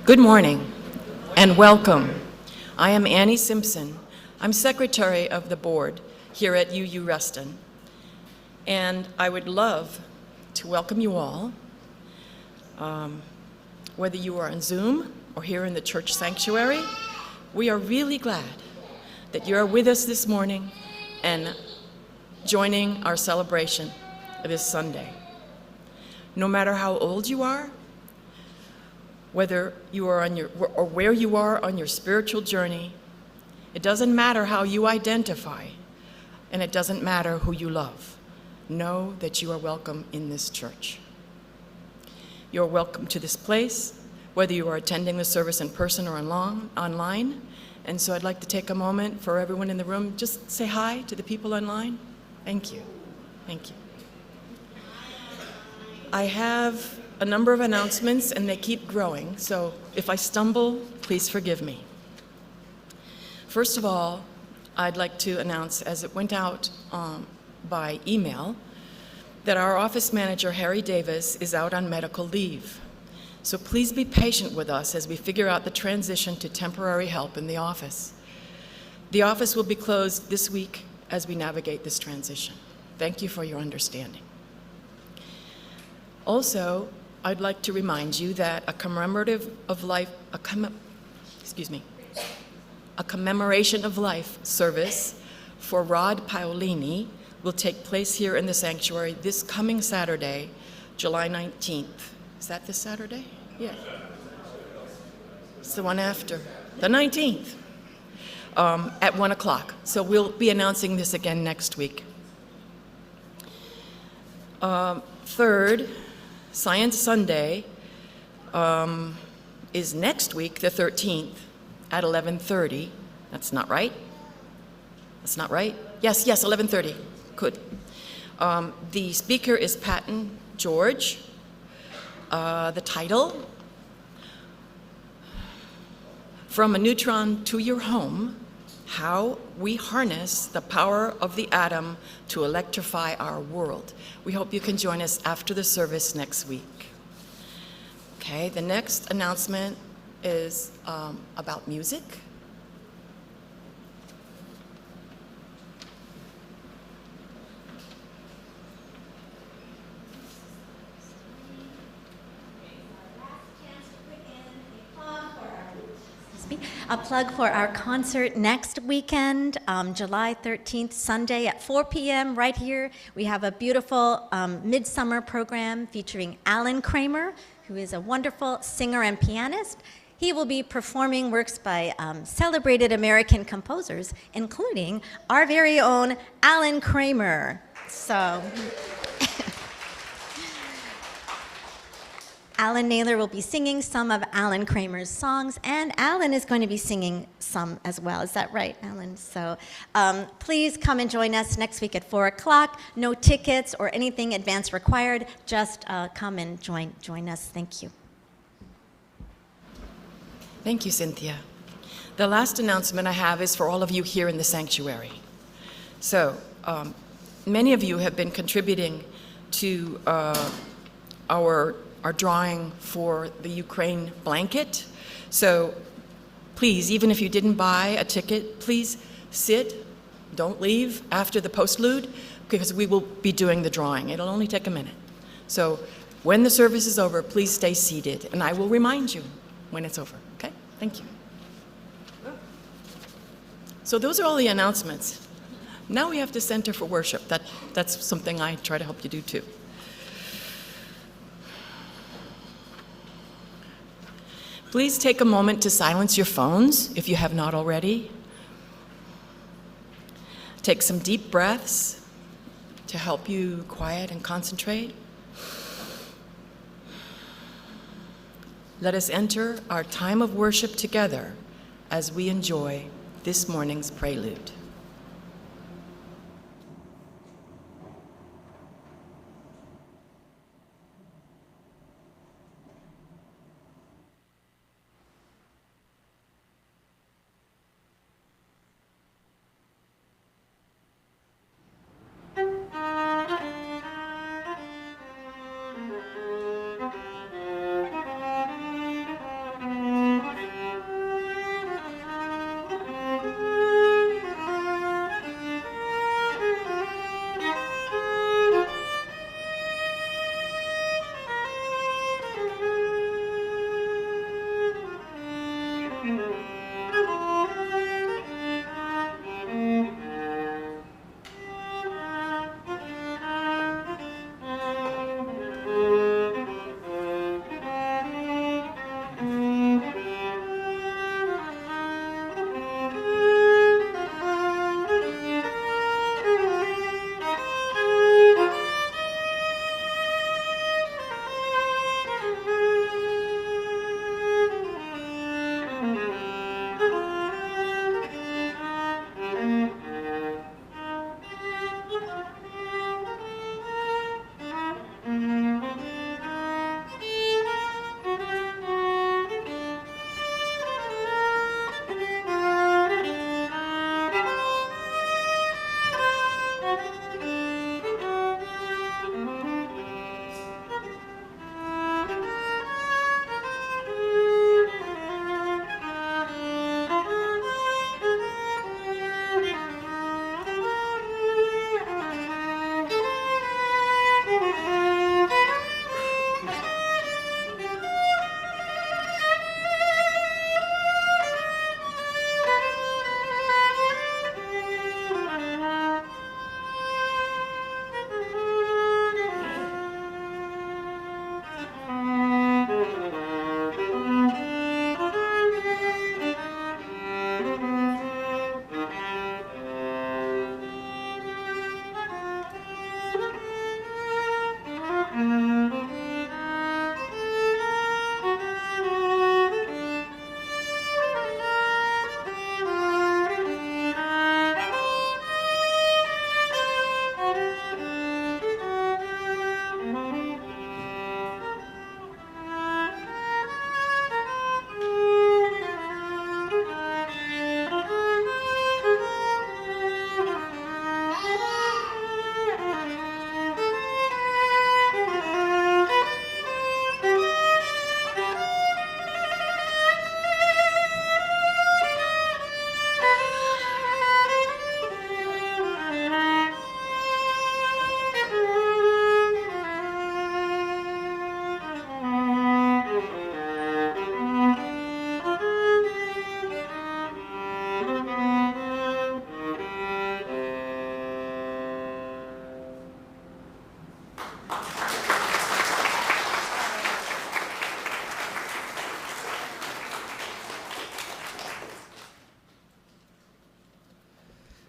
Good morning and welcome. I am Annie Simpson. I'm Secretary of the Board here at UU Reston, and I would love to welcome you all, whether you are on Zoom or here in the church sanctuary. We are really glad that you are with us this morning and joining our celebration this Sunday. No matter how old you are, whether you are on or where you are on your spiritual journey, it doesn't matter how you identify, and it doesn't matter who you love. Know that you are welcome in this church. You're welcome to this place, whether you are attending the service in person or online. And so I'd like to take a moment for everyone in the room, just say hi to the people online. Thank you. Thank you. I have a number of announcements, and they keep growing, so if I stumble, please forgive me. First of all, I'd like to announce, as it went out by email, that our office manager, Harry Davis, is out on medical leave. So please be patient with us as we figure out the transition to temporary help in the office. The office will be closed this week as we navigate this transition. Thank you for your understanding. Also, I'd like to remind you that a commemoration of life service for Rod Paolini will take place here in the sanctuary this coming Saturday, July 19th. Is that this Saturday? Yeah. It's the one after, the 19th, at 1 o'clock. So we'll be announcing this again next week. Third, Science Sunday is next week, the 13th, at 11:30. That's not right? That's not right? Yes, 11:30. Good. The speaker is Patton George. The title, From a Neutron to Your Home, How We Harness the Power of the Atom to Electrify Our World. We hope you can join us after the service next week. Okay, the next announcement is about music. A plug for our concert next weekend, July 13th, Sunday at 4 p.m. right here. We have a beautiful midsummer program featuring Alan Kramer, who is a wonderful singer and pianist. He will be performing works by celebrated American composers, including our very own Alan Kramer. So. Alan Naylor will be singing some of Alan Kramer's songs, and Alan is going to be singing some as well. Is that right, Alan? So please come and join us next week at 4 o'clock. No tickets or anything advance required. Just come and join us. Thank you. Thank you, Cynthia. The last announcement I have is for all of you here in the sanctuary. So many of you have been contributing to our drawing for the Ukraine blanket. So please, even if you didn't buy a ticket, please sit, don't leave after the postlude, because we will be doing the drawing. It'll only take a minute. So when the service is over, please stay seated, and I will remind you when it's over, okay? Thank you. So those are all the announcements. Now we have to center for worship. That's something I try to help you do too. Please take a moment to silence your phones if you have not already. Take some deep breaths to help you quiet and concentrate. Let us enter our time of worship together as we enjoy this morning's prelude.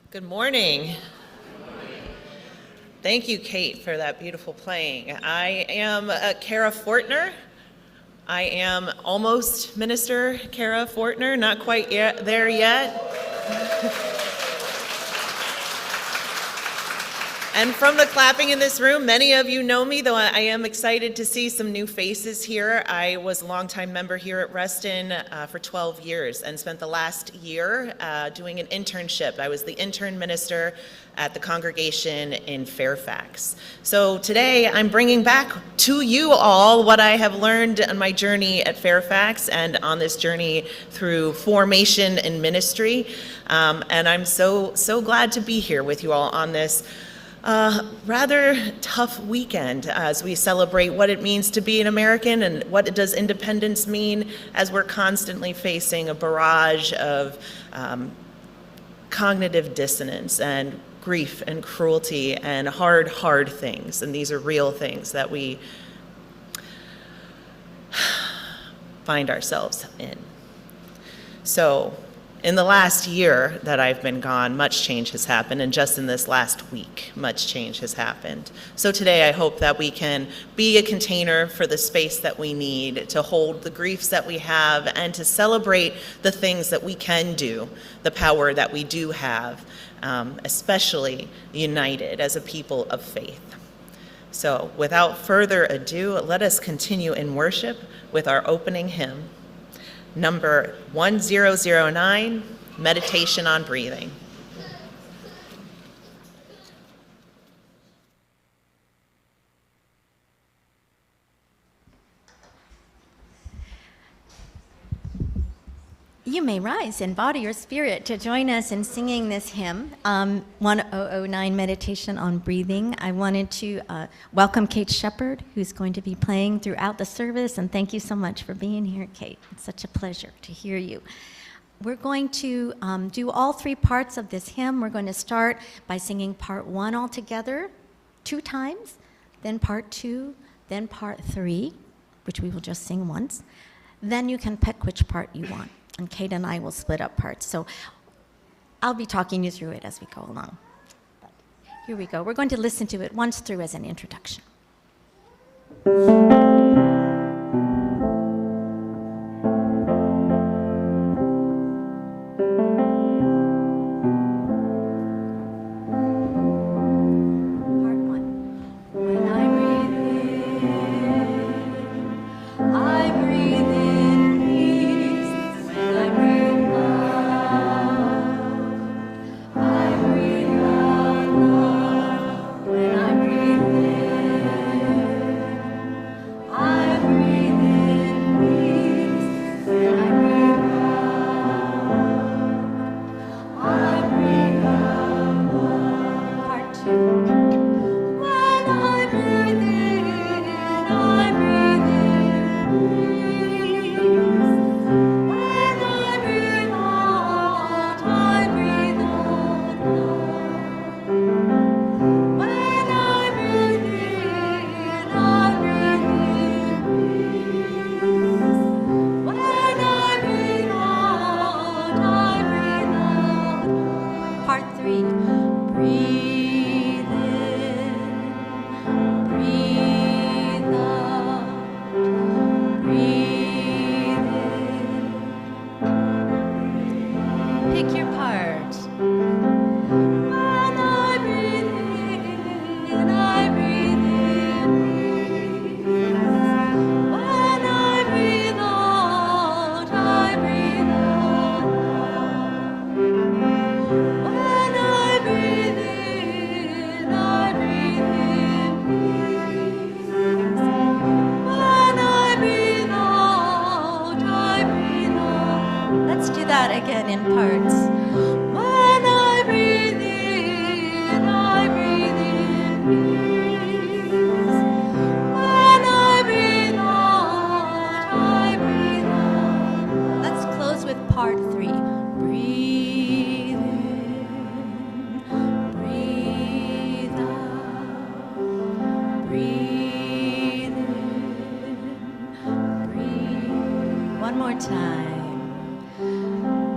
Good morning. Thank you, Kate, for that beautiful playing. I am Cara Fortner. I am almost Minister Cara Fortner, not quite there yet. And from the clapping in this room, many of you know me, though I am excited to see some new faces here. I was a longtime member here at Reston for 12 years and spent the last year doing an internship. I was the intern minister at the congregation in Fairfax. So today I'm bringing back to you all what I have learned on my journey at Fairfax and on this journey through formation and ministry. And I'm so glad to be here with you all on this rather tough weekend as we celebrate what it means to be an American and what does independence mean as we're constantly facing a barrage of cognitive dissonance and grief and cruelty and hard things. And these are real things that we find ourselves in. So, in the last year that I've been gone, much change has happened, and just in this last week, much change has happened. So today I hope that we can be a container for the space that we need to hold the griefs that we have and to celebrate the things that we can do, the power that we do have, especially united as a people of faith. So without further ado, let us continue in worship with our opening hymn. Number 1009, Meditation on Breathing. You may rise and body your spirit to join us in singing this hymn, 1009, Meditation on Breathing. I wanted to welcome Kate Shepard, who's going to be playing throughout the service, and thank you so much for being here, Kate. It's such a pleasure to hear you. We're going to do all three parts of this hymn. We're going to start by singing part 1 all together 2 times, then part 2, then part 3, which we will just sing once. Then you can pick which part you want. And Kate and I will split up parts. So I'll be talking you through it as we go along. But here we go. We're going to listen to it once through as an introduction.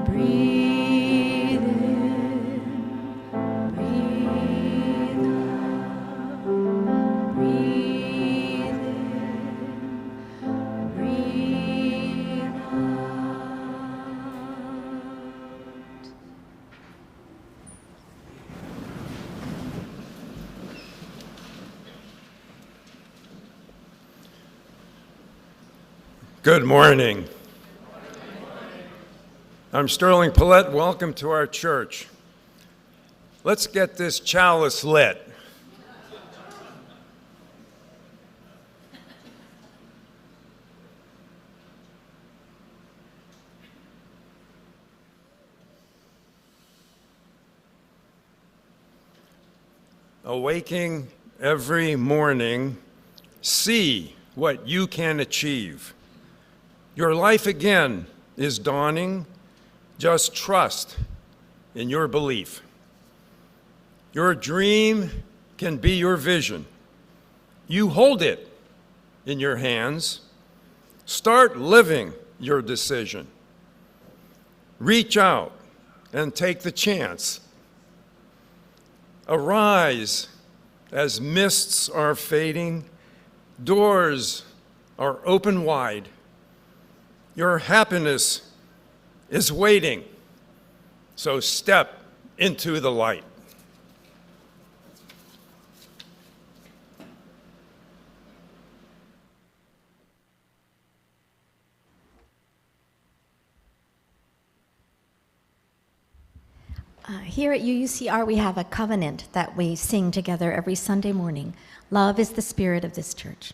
Breathe Good morning. I'm Sterling Pilette. Welcome to our church. Let's get this chalice lit. Awaking every morning, see what you can achieve. Your life again is dawning. Just trust in your belief. Your dream can be your vision. You hold it in your hands. Start living your decision. Reach out and take the chance. Arise as mists are fading, doors are open wide. Your happiness is waiting, so step into the light. Here at UUCR, we have a covenant that we sing together every Sunday morning. Love is the spirit of this church.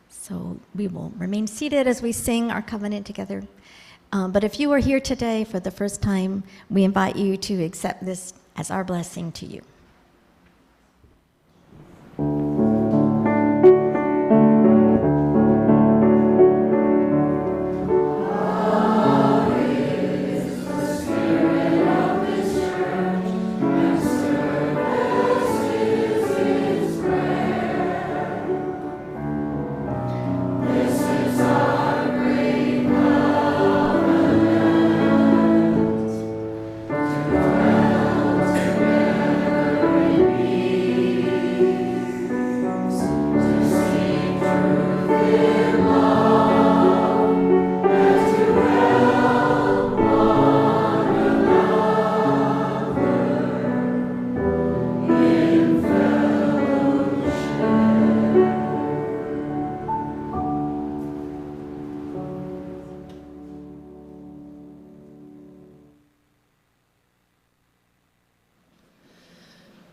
So we will remain seated as we sing our covenant together. But if you are here today for the first time, we invite you to accept this as our blessing to you.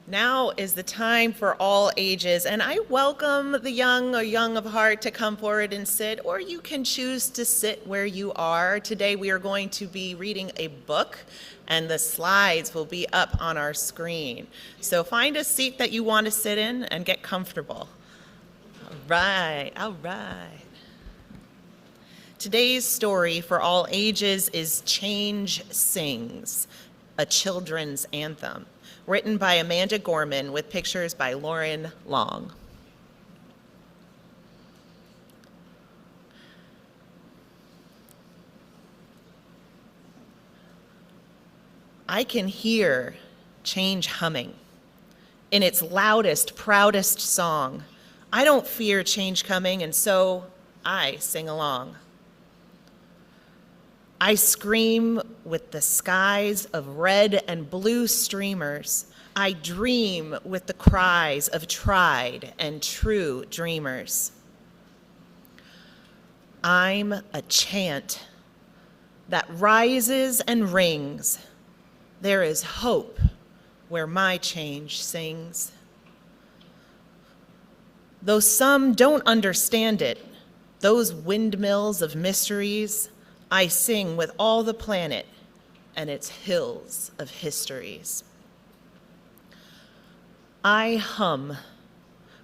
Now is the time for all ages, and I welcome the young or young of heart to come forward and sit, or you can choose to sit where you are. Today we are going to be reading a book, and the slides will be up on our screen. So find a seat that you want to sit in and get comfortable. All right. Today's story for all ages is Change Sings, a children's anthem, written by Amanda Gorman with pictures by Lauren Long. I can hear change humming in its loudest, proudest song. I don't fear change coming, and so I sing along. I scream with the skies of red and blue streamers. I dream with the cries of tried and true dreamers. I'm a chant that rises and rings. There is hope where my change sings. Though some don't understand it, those windmills of mysteries, I sing with all the planet and its hills of histories. I hum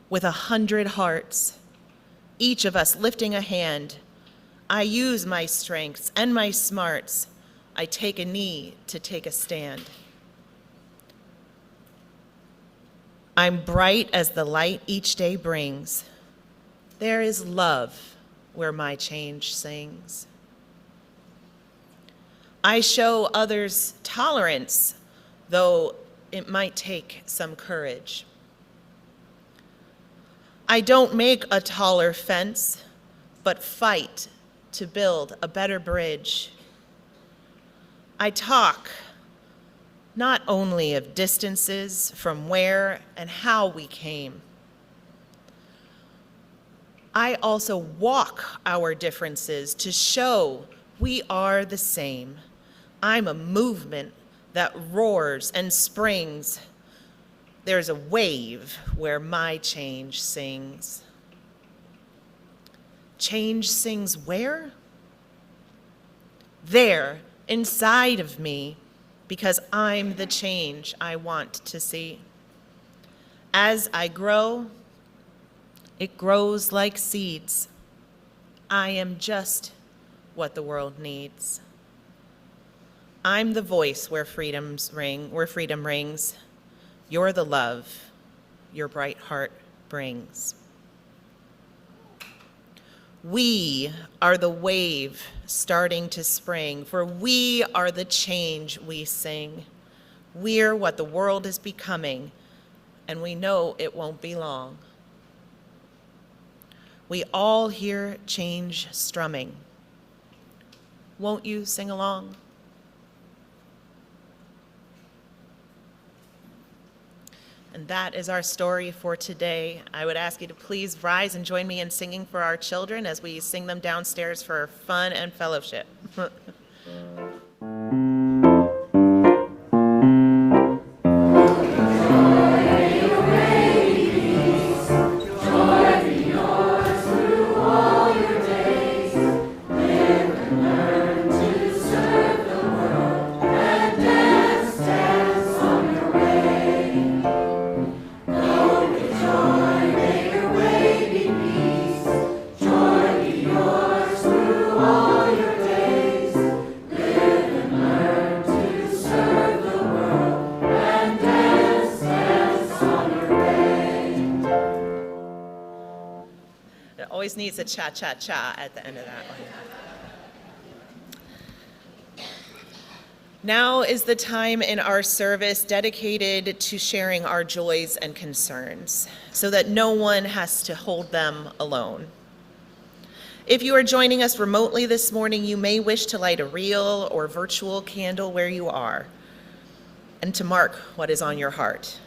with 100 hearts, each of us lifting a hand. I use my strengths and my smarts. I take a knee to take a stand. I'm bright as the light each day brings. There is love where my change sings. I show others tolerance, though it might take some courage. I don't make a taller fence, but fight to build a better bridge. I talk not only of distances from where and how we came. I also walk our differences to show we are the same. I'm a movement that roars and springs. There's a wave where my change sings. Change sings where? There, inside of me, because I'm the change I want to see. As I grow, it grows like seeds. I am just what the world needs. I'm the voice where freedom rings. You're the love your bright heart brings. We are the wave starting to spring, for we are the change we sing. We're what the world is becoming, and we know it won't be long. We all hear change strumming. Won't you sing along? And that is our story for today. I would ask you to please rise and join me in singing for our children as we sing them downstairs for fun and fellowship. Always needs a cha-cha-cha at the end of that one. Now is the time in our service dedicated to sharing our joys and concerns so that no one has to hold them alone. If you are joining us remotely this morning, you may wish to light a real or virtual candle where you are and to mark what is on your heart.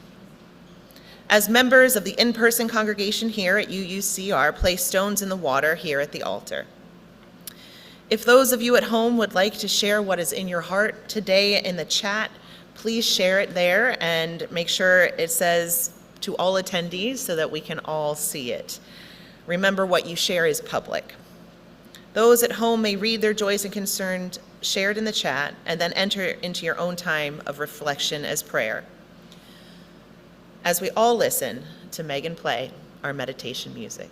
As members of the in-person congregation here at UUCR, place stones in the water here at the altar. If those of you at home would like to share what is in your heart today in the chat, please share it there and make sure it says to all attendees so that we can all see it. Remember, what you share is public. Those at home may read their joys and concerns shared in the chat and then enter into your own time of reflection as prayer. As we all listen to Megan play our meditation music.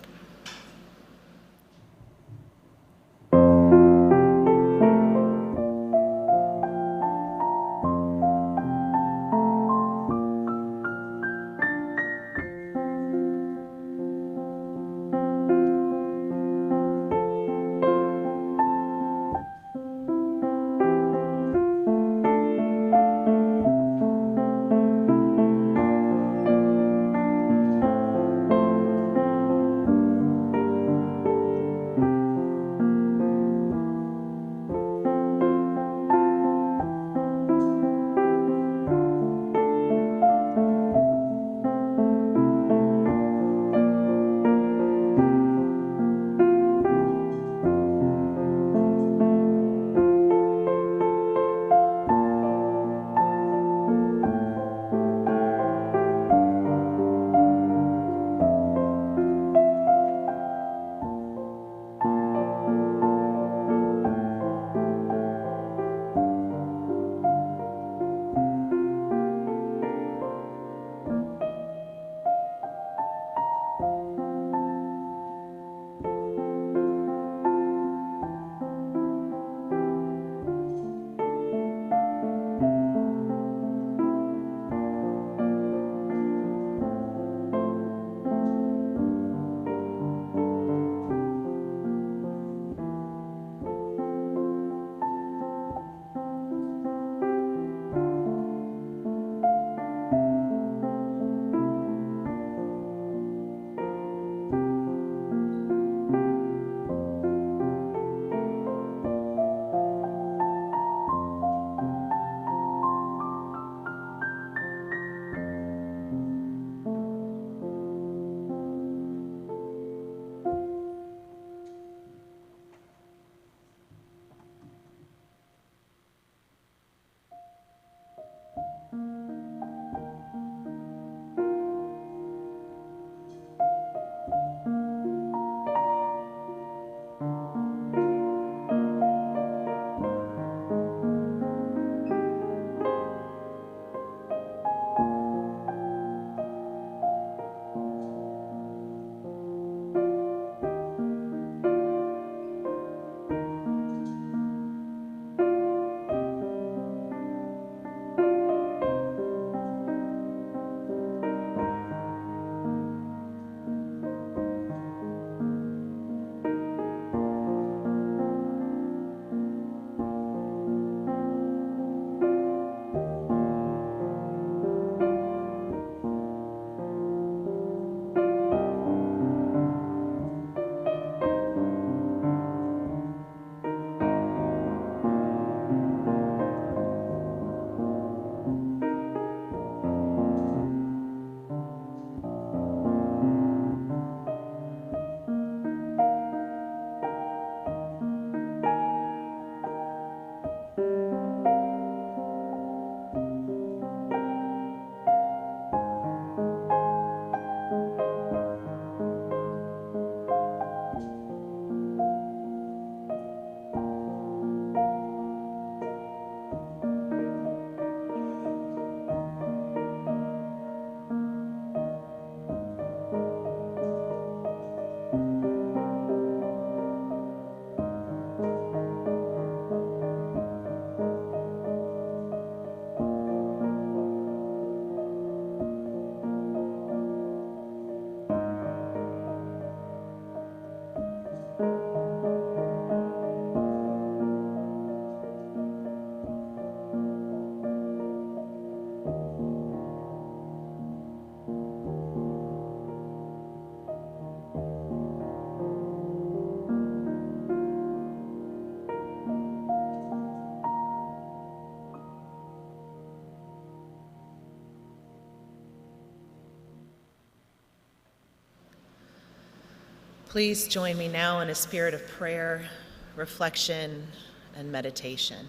Please join me now in a spirit of prayer, reflection, and meditation.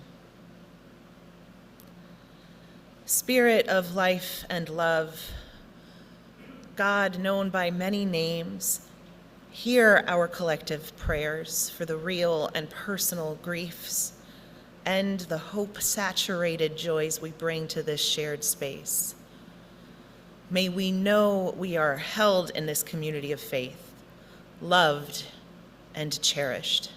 Spirit of life and love, God known by many names, hear our collective prayers for the real and personal griefs and the hope-saturated joys we bring to this shared space. May we know we are held in this community of faith, loved and cherished.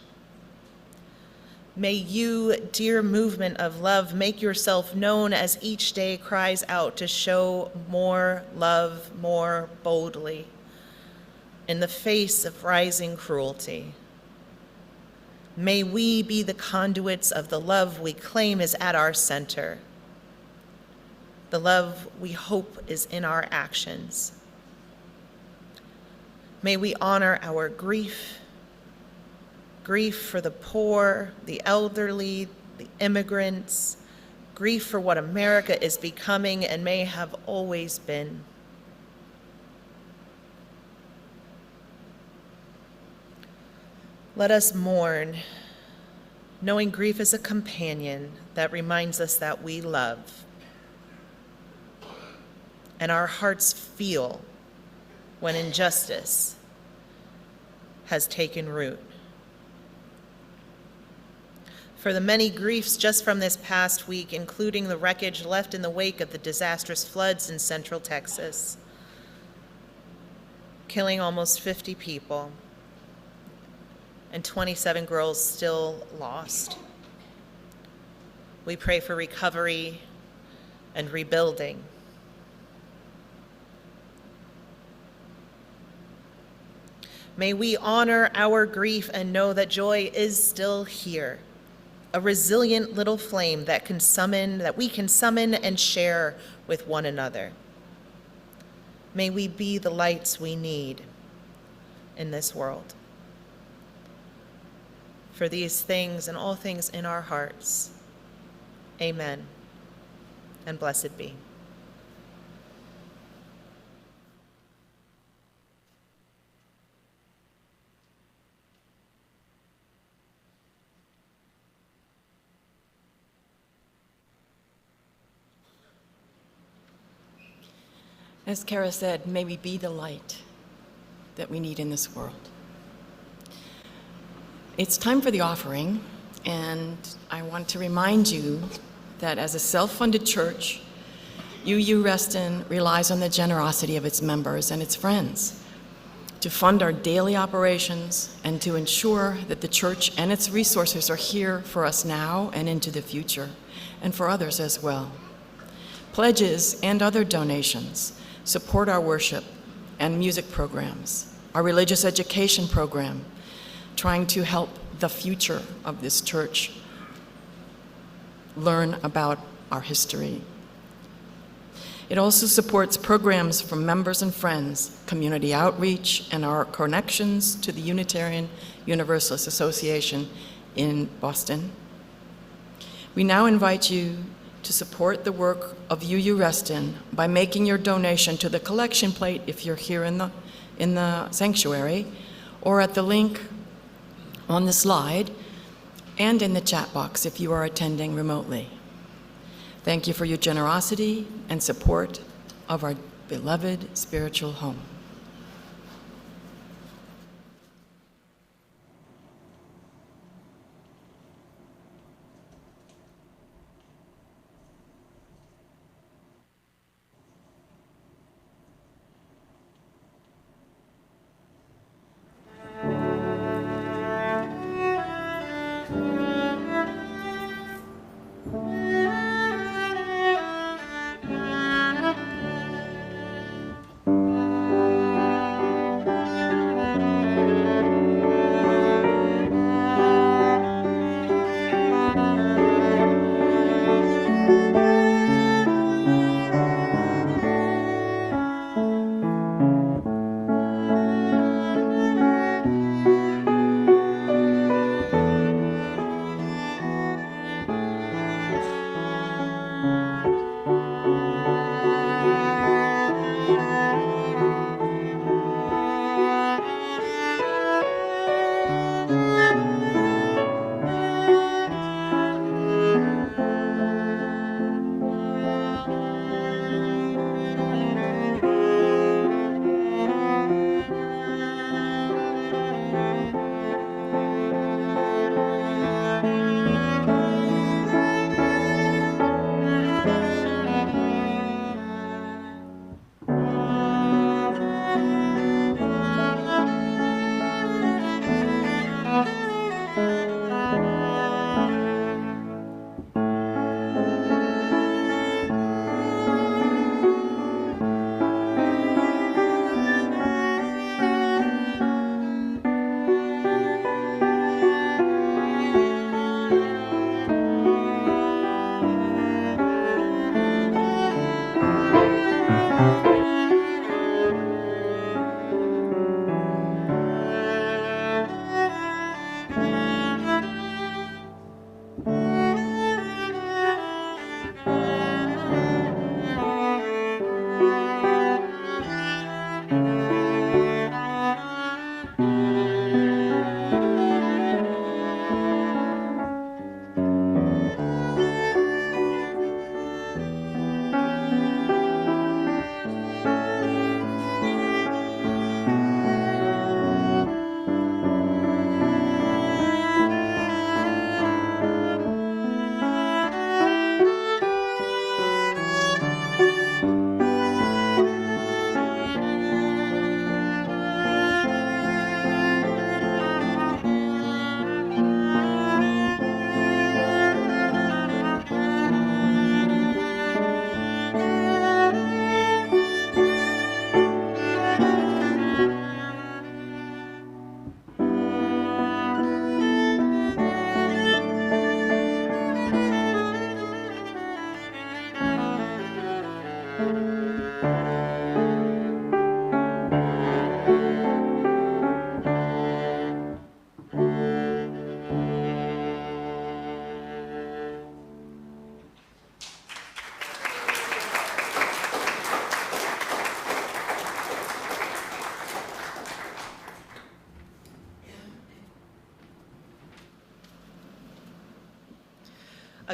May you, dear movement of love, make yourself known as each day cries out to show more love more boldly in the face of rising cruelty. May we be the conduits of the love we claim is at our center, the love we hope is in our actions. May we honor our grief for the poor, the elderly, the immigrants, grief for what America is becoming and may have always been. Let us mourn, knowing grief is a companion that reminds us that we love, and our hearts feel when injustice has taken root. For the many griefs just from this past week, including the wreckage left in the wake of the disastrous floods in central Texas, killing almost 50 people, and 27 girls still lost. We pray for recovery and rebuilding. May we honor our grief and know that joy is still here, a resilient little flame that we can summon and share with one another. May we be the lights we need in this world. For these things and all things in our hearts, amen, and blessed be. As Cara said, may we be the light that we need in this world. It's time for the offering, and I want to remind you that as a self-funded church, UU Reston relies on the generosity of its members and its friends to fund our daily operations and to ensure that the church and its resources are here for us now and into the future, and for others as well. Pledges and other donations support our worship and music programs, our religious education program, trying to help the future of this church learn about our history. It also supports programs from members and friends, community outreach, and our connections to the Unitarian Universalist Association in Boston. We now invite you to support the work of UU Reston by making your donation to the collection plate if you're here in the sanctuary, or at the link on the slide, and in the chat box if you are attending remotely. Thank you for your generosity and support of our beloved spiritual home.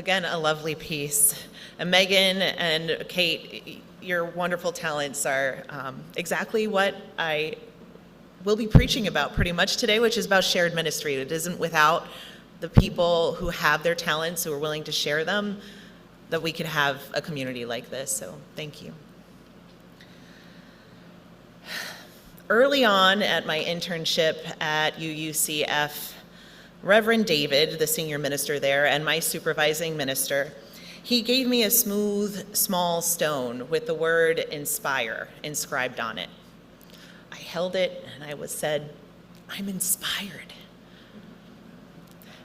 Again, a lovely piece. And Megan and Kate, your wonderful talents are exactly what I will be preaching about pretty much today, which is about shared ministry. It isn't without the people who have their talents, who are willing to share them, that we could have a community like this. So thank you. Early on at my internship at UUCF, Reverend David, the senior minister there, and my supervising minister, he gave me a smooth, small stone with the word inspire inscribed on it. I held it and I said, I'm inspired.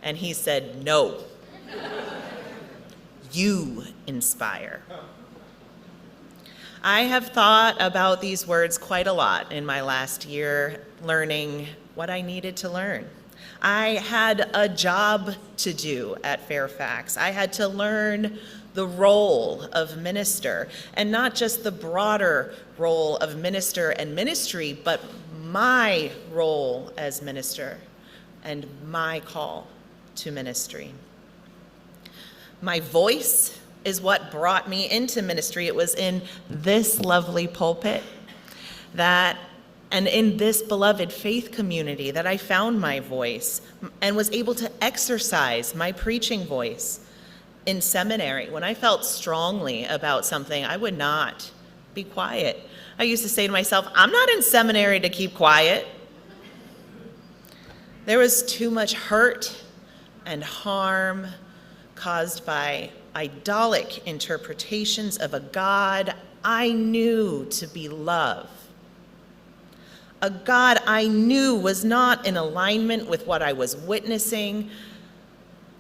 And he said, no, you inspire. I have thought about these words quite a lot in my last year, learning what I needed to learn. I had a job to do at Fairfax. I had to learn the role of minister, and not just the broader role of minister and ministry, but my role as minister and my call to ministry. My voice is what brought me into ministry. It was in this lovely pulpit and in this beloved faith community that I found my voice and was able to exercise my preaching voice. In seminary, when I felt strongly about something, I would not be quiet. I used to say to myself, I'm not in seminary to keep quiet. There was too much hurt and harm caused by idolic interpretations of a God I knew to be love. A God I knew was not in alignment with what I was witnessing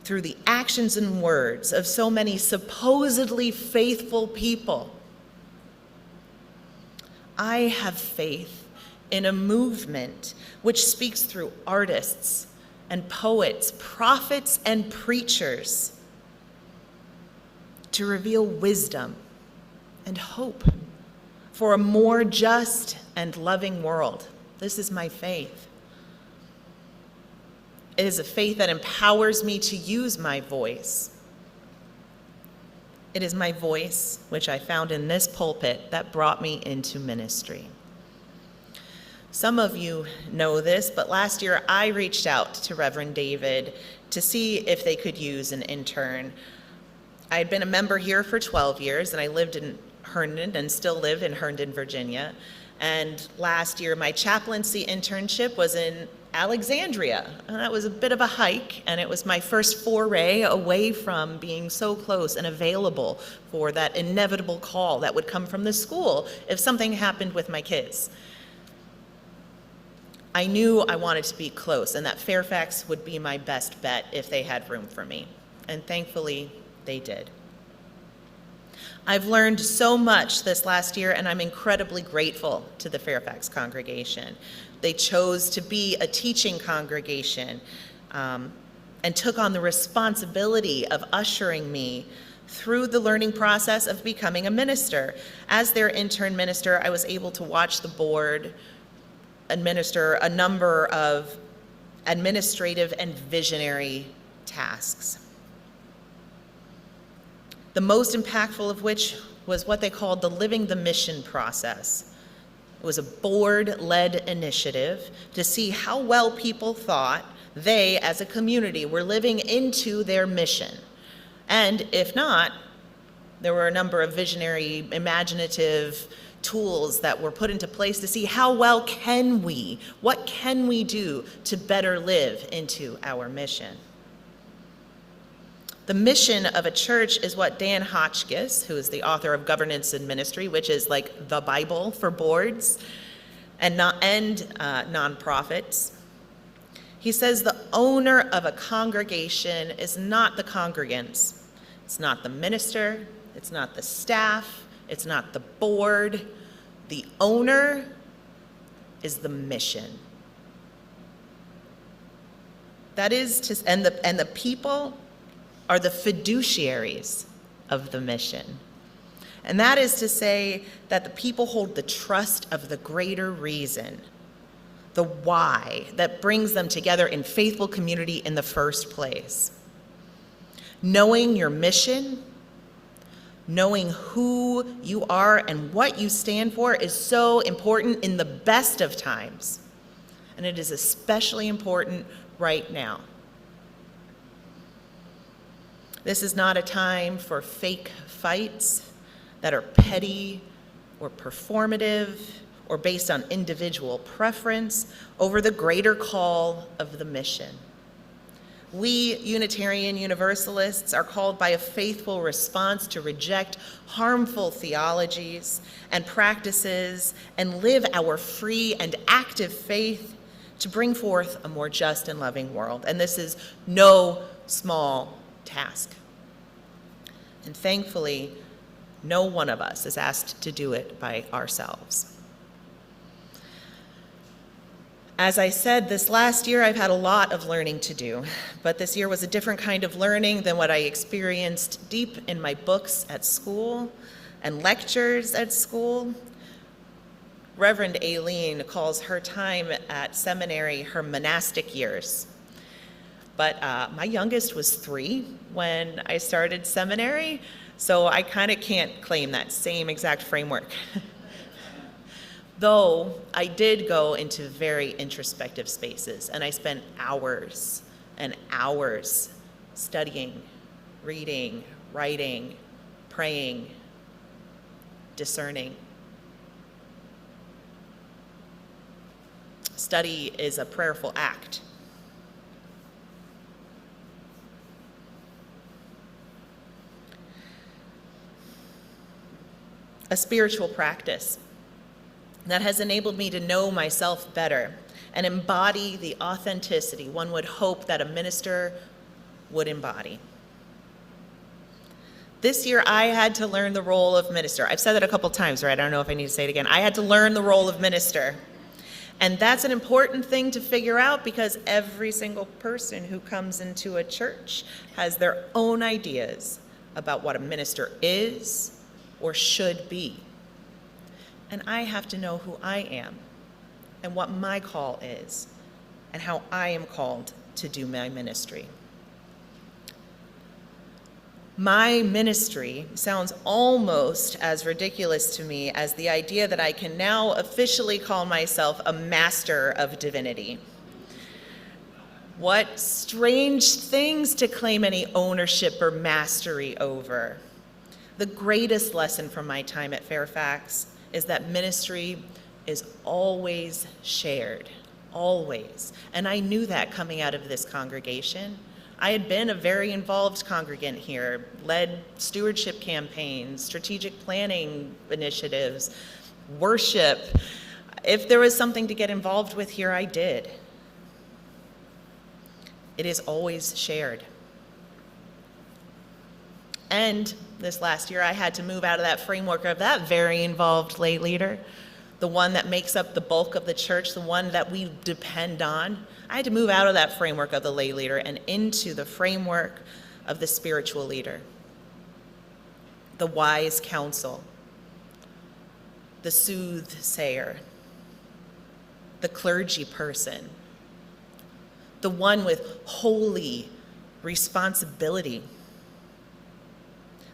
through the actions and words of so many supposedly faithful people. I have faith in a movement which speaks through artists and poets, prophets and preachers to reveal wisdom and hope for a more just and loving world. This is my faith. It is a faith that empowers me to use my voice. It is my voice, which I found in this pulpit, that brought me into ministry. Some of you know this, but last year I reached out to Reverend David to see if they could use an intern. I had been a member here for 12 years, and I lived in Herndon and still live in Herndon, Virginia. And last year, my chaplaincy internship was in Alexandria, and that was a bit of a hike, and it was my first foray away from being so close and available for that inevitable call that would come from the school if something happened with my kids. I knew I wanted to be close, and that Fairfax would be my best bet if they had room for me, and thankfully they did. I've learned so much this last year, and I'm incredibly grateful to the Fairfax congregation. They chose to be a teaching congregation and took on the responsibility of ushering me through the learning process of becoming a minister. As their intern minister, I was able to watch the board administer a number of administrative and visionary tasks. The most impactful of which was what they called the Living the Mission process. It was a board-led initiative to see how well people thought they, as a community, were living into their mission. And if not, there were a number of visionary, imaginative tools that were put into place to see how well what can we do to better live into our mission. The mission of a church is what Dan Hotchkiss, who is the author of Governance and Ministry, which is like the Bible for boards and nonprofits. He says the owner of a congregation is not the congregants. It's not the minister, it's not the staff, it's not the board. The owner is the mission. That is and the people are the fiduciaries of the mission. And that is to say that the people hold the trust of the greater reason, the why that brings them together in faithful community in the first place. Knowing your mission, knowing who you are and what you stand for is so important in the best of times, and it is especially important right now. This is not a time for fake fights that are petty or performative or based on individual preference over the greater call of the mission. We Unitarian Universalists are called by a faithful response to reject harmful theologies and practices and live our free and active faith to bring forth a more just and loving world. And this is no small task. And thankfully, no one of us is asked to do it by ourselves. As I said, this last year I've had a lot of learning to do, but this year was a different kind of learning than what I experienced deep in my books at school and lectures at school. Reverend Aileen calls her time at seminary her monastic years. But my youngest was 3 when I started seminary, so I kind of can't claim that same exact framework. Though I did go into very introspective spaces, and I spent hours and hours studying, reading, writing, praying, discerning. Study is a prayerful act. A spiritual practice that has enabled me to know myself better and embody the authenticity one would hope that a minister would embody. This year, I had to learn the role of minister. I've said that a couple times, right? I don't know if I need to say it again. I had to learn the role of minister. And that's an important thing to figure out because every single person who comes into a church has their own ideas about what a minister is or should be. And I have to know who I am and what my call is and how I am called to do my ministry. My ministry sounds almost as ridiculous to me as the idea that I can now officially call myself a master of divinity. What strange things to claim any ownership or mastery over. The greatest lesson from my time at Fairfax is that ministry is always shared, always. And I knew that coming out of this congregation. I had been a very involved congregant here, led stewardship campaigns, strategic planning initiatives, worship. If there was something to get involved with here, I did. It is always shared. And this last year, I had to move out of that framework of that very involved lay leader, the one that makes up the bulk of the church, the one that we depend on. I had to move out of that framework of the lay leader and into the framework of the spiritual leader, the wise counsel, the soothsayer, the clergy person, the one with holy responsibility,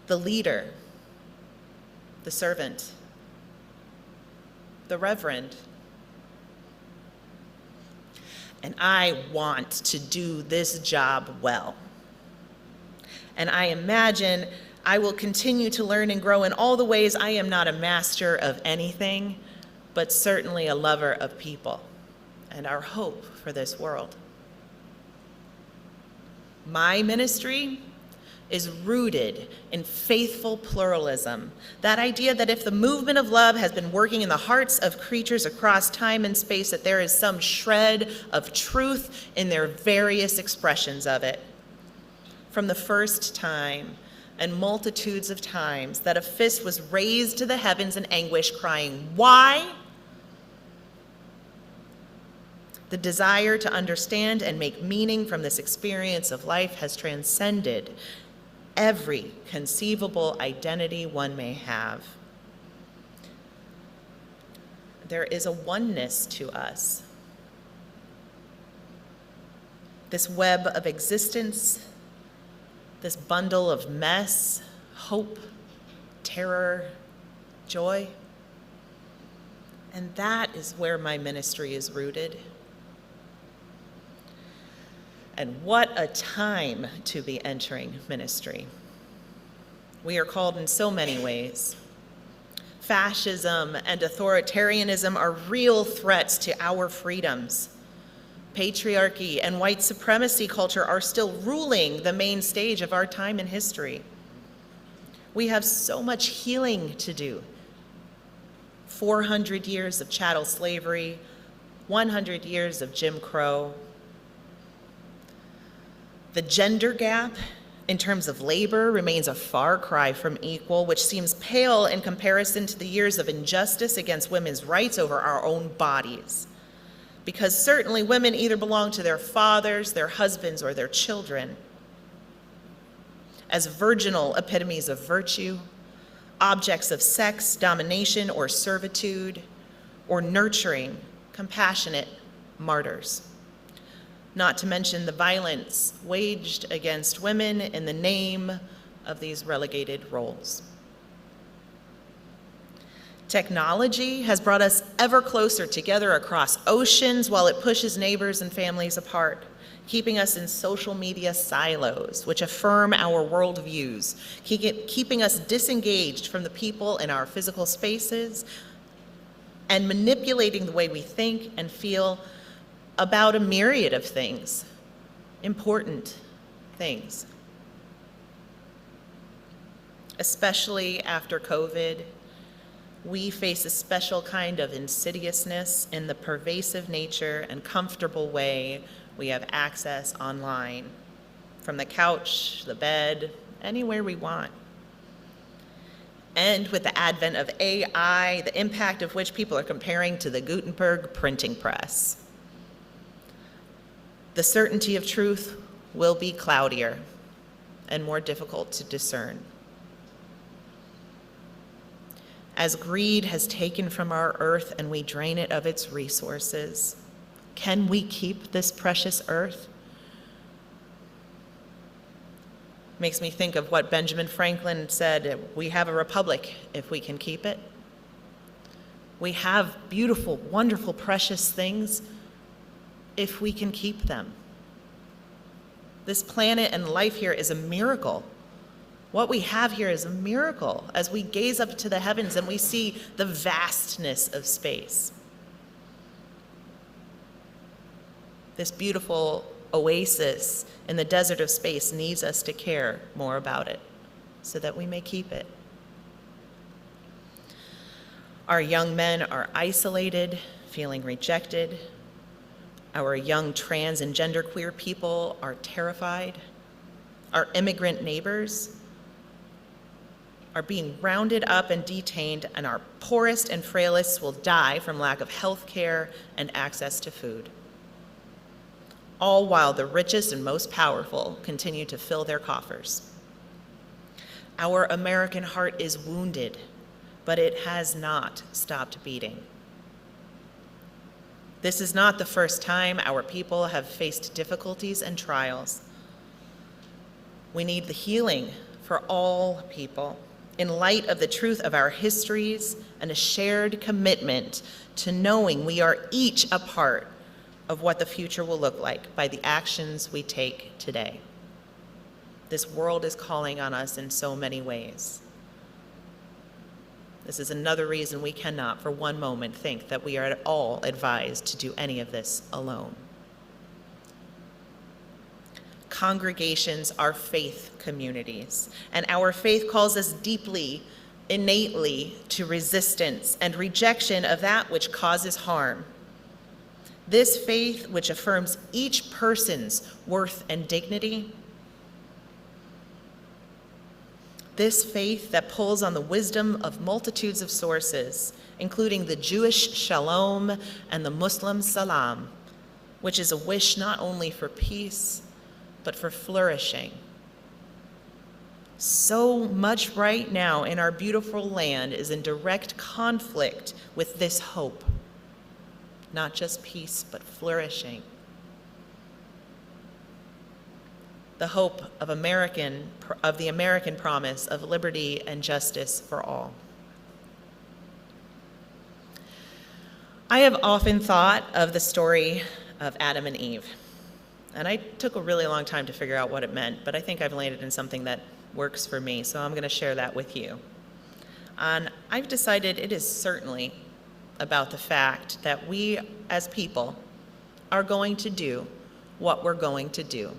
the leader, the servant, the reverend. And I want to do this job well. And I imagine I will continue to learn and grow in all the ways I am not a master of anything, but certainly a lover of people and our hope for this world. My ministry is rooted in faithful pluralism. That idea that if the movement of love has been working in the hearts of creatures across time and space, that there is some shred of truth in their various expressions of it. From the first time and multitudes of times that a fist was raised to the heavens in anguish, crying, "Why?" The desire to understand and make meaning from this experience of life has transcended every conceivable identity one may have. There is a oneness to us. This web of existence this bundle of mess, hope, terror, joy. And that is where my ministry is rooted. And what a time to be entering ministry. We are called in so many ways. Fascism and authoritarianism are real threats to our freedoms. Patriarchy and white supremacy culture are still ruling the main stage of our time in history. We have so much healing to do. 400 years of chattel slavery, 100 years of Jim Crow. The gender gap in terms of labor remains a far cry from equal, which seems pale in comparison to the years of injustice against women's rights over our own bodies. Because certainly women either belong to their fathers, their husbands, or their children as virginal epitomes of virtue, objects of sex, domination, or servitude, or nurturing, compassionate martyrs. Not to mention the violence waged against women in the name of these relegated roles. Technology has brought us ever closer together across oceans while it pushes neighbors and families apart, keeping us in social media silos, which affirm our worldviews, keeping us disengaged from the people in our physical spaces, and manipulating the way we think and feel about a myriad of things, important things. Especially after COVID, we face a special kind of insidiousness in the pervasive nature and comfortable way we have access online, from the couch, the bed, anywhere we want. And with the advent of AI, the impact of which people are comparing to the Gutenberg printing press. The certainty of truth will be cloudier and more difficult to discern. As greed has taken from our earth and we drain it of its resources, can we keep this precious earth? Makes me think of what Benjamin Franklin said, we have a republic if we can keep it. We have beautiful, wonderful, precious things if we can keep them. This planet and life here is a miracle. What we have here is a miracle as we gaze up to the heavens and we see the vastness of space. This beautiful oasis in the desert of space needs us to care more about it so that we may keep it. Our young men are isolated, feeling rejected. Our young trans and genderqueer people are terrified. Our immigrant neighbors are being rounded up and detained, and our poorest and frailest will die from lack of health care and access to food. All while the richest and most powerful continue to fill their coffers. Our American heart is wounded, but it has not stopped beating. This is not the first time our people have faced difficulties and trials. We need the healing for all people in light of the truth of our histories and a shared commitment to knowing we are each a part of what the future will look like by the actions we take today. This world is calling on us in so many ways. This is another reason we cannot for one moment think that we are at all advised to do any of this alone. Congregations are faith communities, and our faith calls us deeply, innately to resistance and rejection of that which causes harm. This faith, which affirms each person's worth and dignity, this faith that pulls on the wisdom of multitudes of sources, including the Jewish shalom and the Muslim salam, which is a wish not only for peace, but for flourishing. So much right now in our beautiful land is in direct conflict with this hope. Not just peace, but flourishing. the hope of the American promise of liberty and justice for all. I have often thought of the story of Adam and Eve, and I took a really long time to figure out what it meant, but I think I've landed in something that works for me, so I'm going to share that with you. And I've decided it is certainly about the fact that we as people are going to do what we're going to do,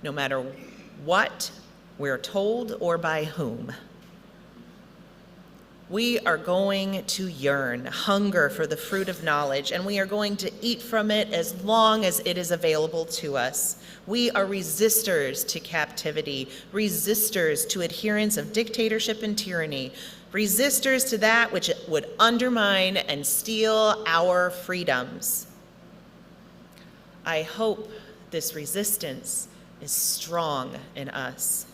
no matter what we're told or by whom. We are going to yearn, hunger for the fruit of knowledge, and we are going to eat from it as long as it is available to us. We are resistors to captivity, resistors to adherence of dictatorship and tyranny, resistors to that which would undermine and steal our freedoms. I hope this resistance is strong in us.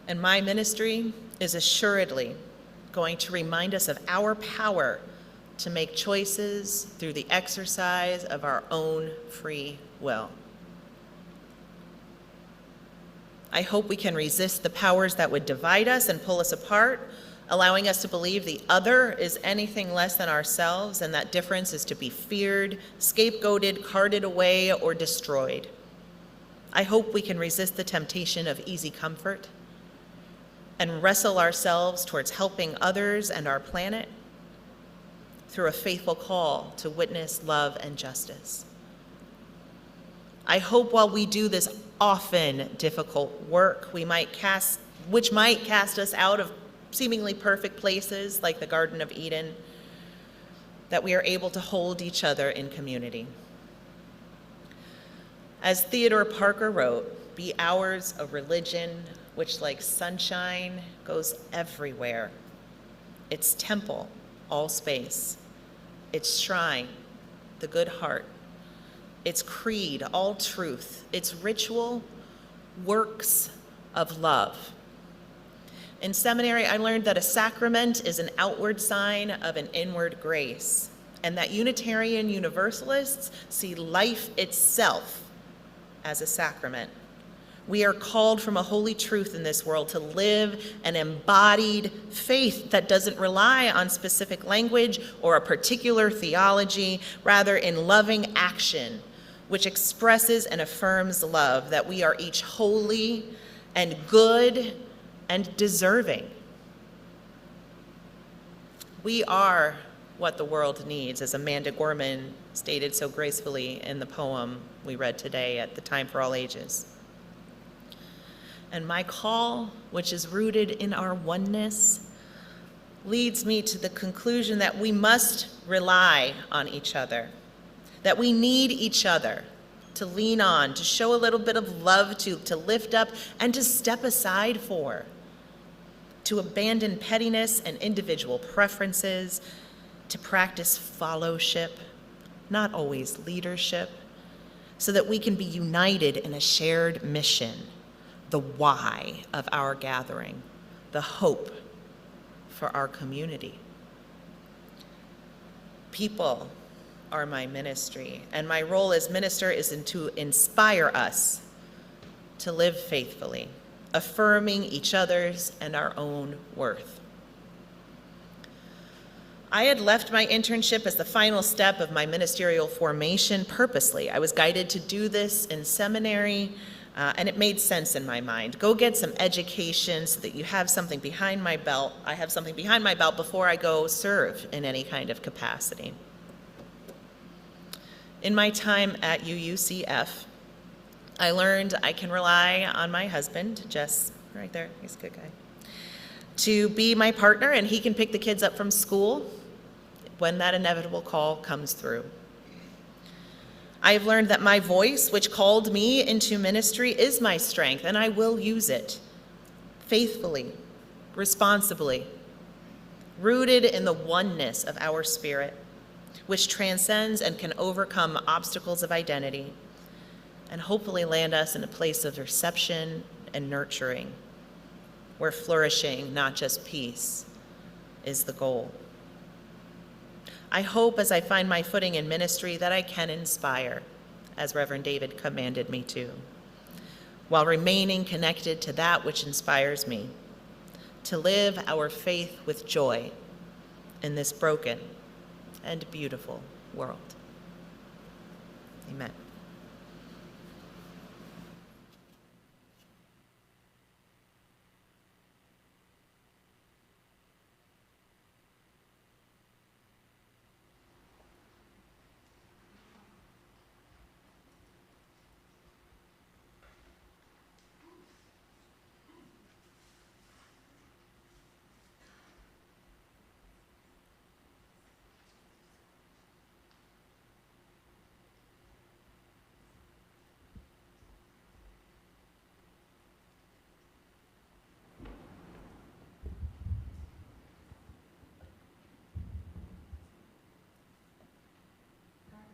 And my ministry is assuredly going to remind us of our power to make choices through the exercise of our own free will. I hope we can resist the powers that would divide us and pull us apart, allowing us to believe the other is anything less than ourselves, and that difference is to be feared, scapegoated, carted away, or destroyed. I hope we can resist the temptation of easy comfort and wrestle ourselves towards helping others and our planet through a faithful call to witness love and justice. I hope while we do this often difficult work, which might cast us out of seemingly perfect places like the Garden of Eden, that we are able to hold each other in community. As Theodore Parker wrote, "Be ours a religion which like sunshine goes everywhere. Its temple, all space. Its shrine, the good heart. Its creed, all truth. Its ritual, works of love." In seminary, I learned that a sacrament is an outward sign of an inward grace, and that Unitarian Universalists see life itself as a sacrament. We are called from a holy truth in this world to live an embodied faith that doesn't rely on specific language or a particular theology, rather in loving action, which expresses and affirms love, that we are each holy and good and deserving. We are what the world needs, as Amanda Gorman stated so gracefully in the poem we read today at the Time for All Ages. And my call, which is rooted in our oneness, leads me to the conclusion that we must rely on each other, that we need each other to lean on, to show a little bit of love to lift up, and to step aside for, to abandon pettiness and individual preferences, to practice fellowship, not always leadership, so that we can be united in a shared mission, the why of our gathering, the hope for our community. People are my ministry, and my role as minister is to inspire us to live faithfully, affirming each other's and our own worth. I had left my internship as the final step of my ministerial formation purposely. I was guided to do this in seminary, and it made sense in my mind. Go get some education so that you have something behind my belt. I have something behind my belt before I go serve in any kind of capacity. In my time at UUCF, I learned I can rely on my husband, Jess, right there, he's a good guy, to be my partner, and he can pick the kids up from school when that inevitable call comes through. I have learned that my voice, which called me into ministry, is my strength, and I will use it faithfully, responsibly, rooted in the oneness of our spirit, which transcends and can overcome obstacles of identity, and hopefully land us in a place of reception and nurturing. where flourishing, not just peace, is the goal. I hope as I find my footing in ministry that I can inspire, as Reverend David commanded me to, while remaining connected to that which inspires me, to live our faith with joy in this broken and beautiful world. Amen.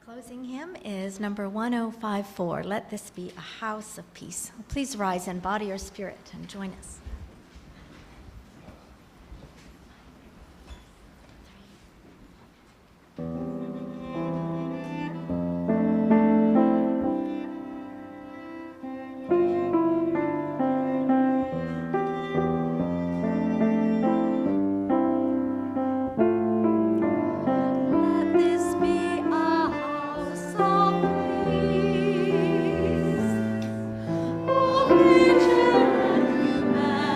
Closing hymn is number 1054, Let This Be a House of Peace. Please rise in body or spirit and join us. Nature and humanity.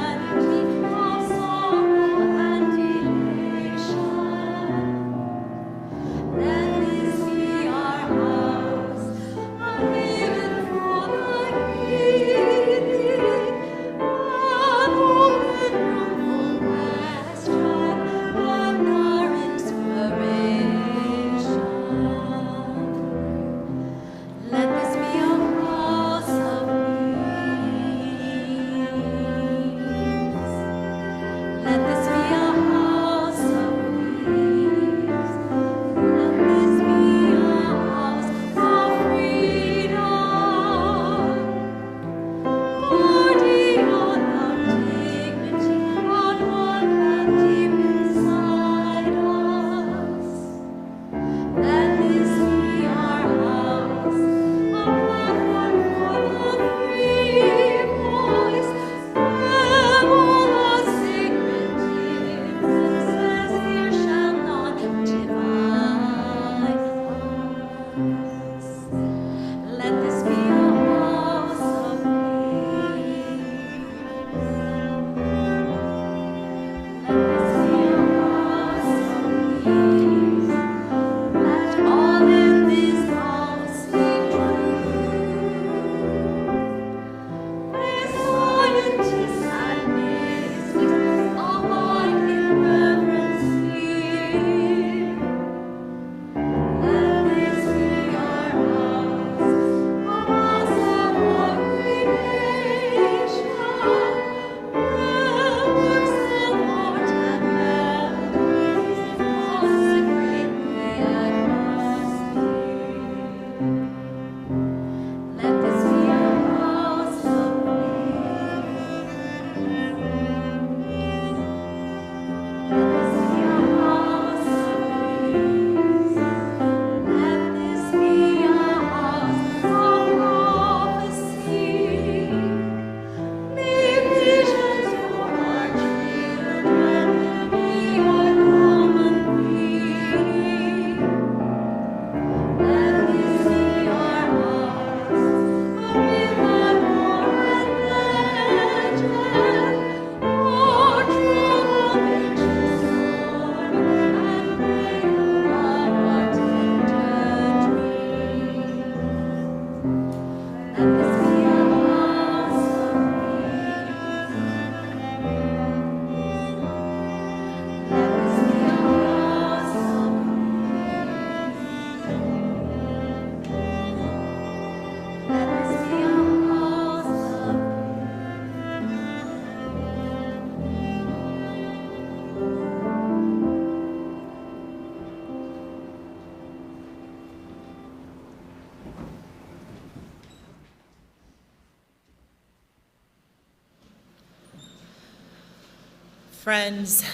Friends,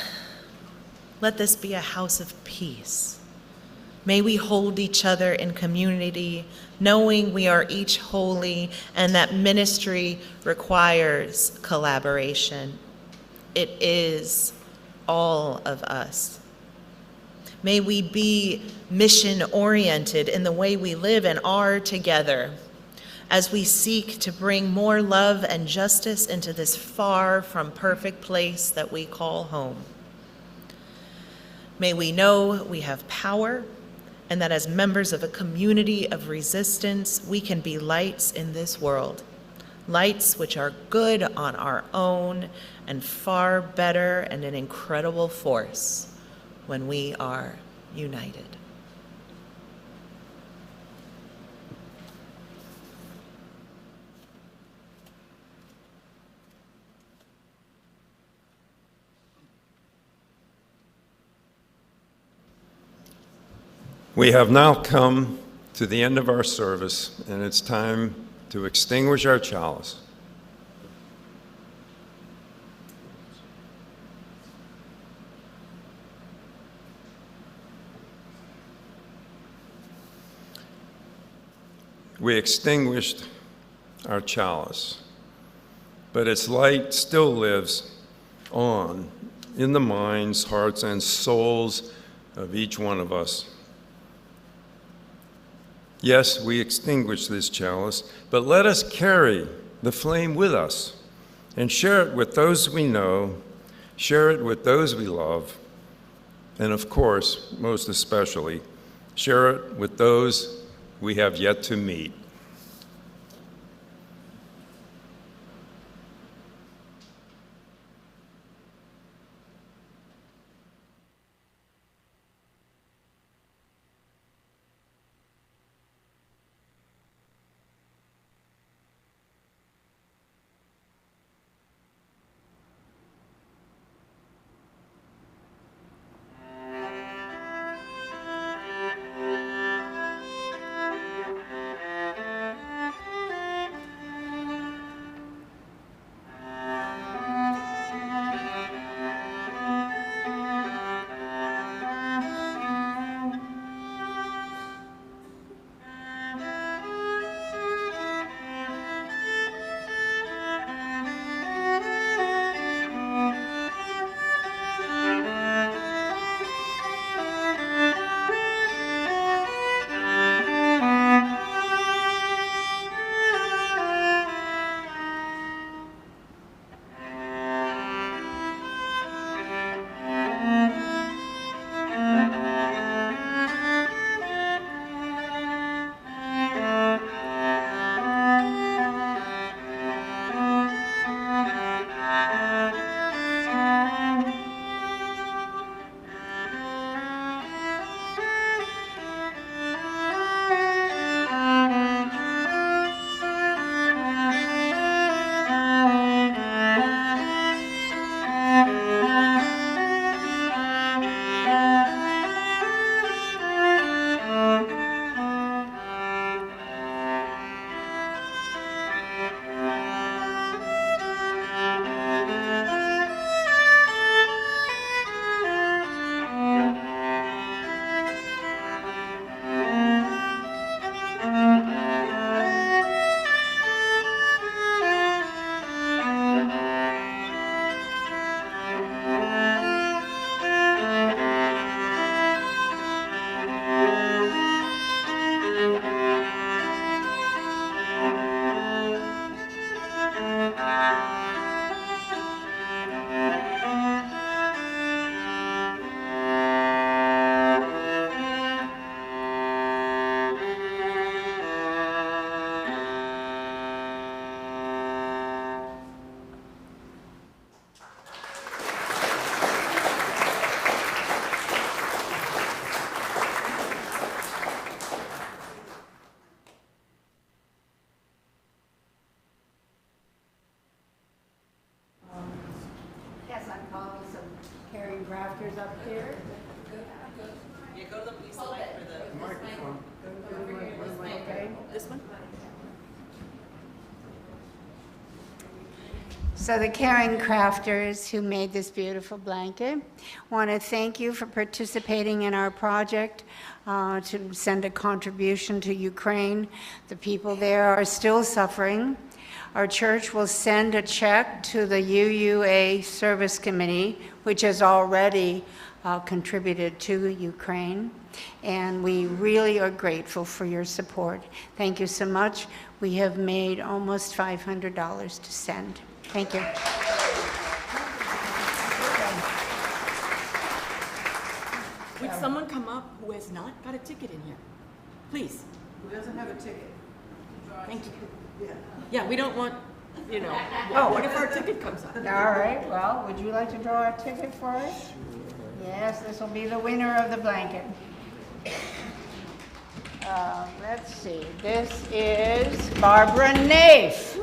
let this be a house of peace. May we hold each other in community, knowing we are each holy and that ministry requires collaboration. It is all of us. May we be mission-oriented in the way we live and are together as we seek to bring more love and justice into this far from perfect place that we call home. May we know we have power and that as members of a community of resistance, we can be lights in this world, lights which are good on our own and far better and an incredible force when we are united. We have now come to the end of our service, and it's time to extinguish our chalice. We extinguished our chalice, but its light still lives on in the minds, hearts, and souls of each one of us. Yes, we extinguish this chalice, but let us carry the flame with us and share it with those we know, share it with those we love, and of course, most especially, share it with those we have yet to meet. Rafters up here. Yeah, go to the police light for the microphone. Okay. This one? So the caring crafters who made this beautiful blanket want to thank you for participating in our project to send a contribution to Ukraine. The people there are still suffering. Our church will send a check to the UUA Service Committee, which has already contributed to Ukraine. And we really are grateful for your support. Thank you so much. We have made almost $500 to send. Thank you. Would someone come up who has not got a ticket in here? Please. Who doesn't have a ticket? Thank you. Yeah. Yeah, we don't want, what if our ticket comes up? All right, well, would you like to draw a ticket for us? Yes, this will be the winner of the blanket. Let's see, this is Barbara Naef.